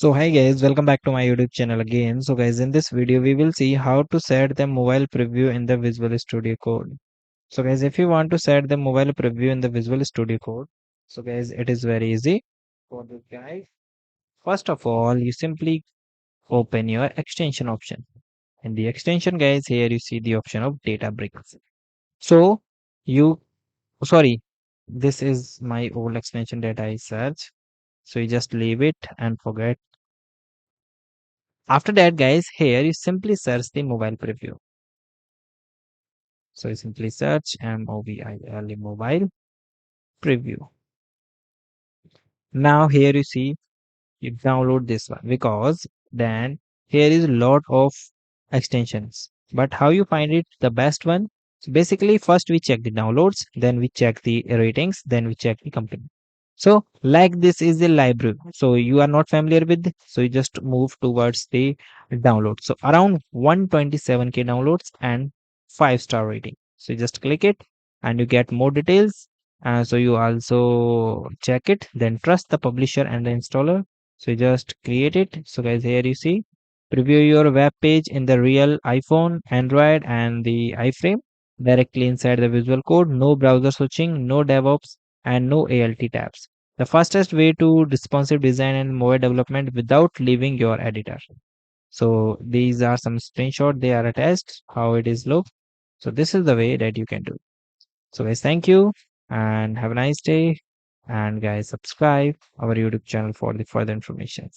So hi guys, welcome back to my YouTube channel again. So guys, in this video we will see how to set the mobile preview in the Visual Studio Code. So guys, if you want to set the mobile preview in the Visual Studio Code, so guys, it is very easy for this guys. First of all, you simply open your extension option. In the extension guys, here you see the option of data bricks. So you, sorry, this is my old extension that I search. So you just leave it and forget. After that, guys, here you simply search the mobile preview. So you simply search mobile mobile preview. Now here you see you download this one because then here is a lot of extensions. But how you find it the best one? So basically, first we check the downloads, then we check the ratings, then we check the company. So like this is the library. So you are not familiar with, so you just move towards the download. So around 127K downloads and 5-star rating. So you just click it and you get more details. So you also check it, then trust the publisher and the installer. So you just create it. So guys, here you see preview your web page in the real iPhone, Android, and the iframe directly inside the Visual Code. No browser switching, no DevOps, and no ALT tabs. The fastest way to responsive design and mobile development without leaving your editor. So these are some screenshot they are attached, how it is look. So this is the way that you can do. So guys, thank you and have a nice day. And guys, subscribe our YouTube channel for the further information.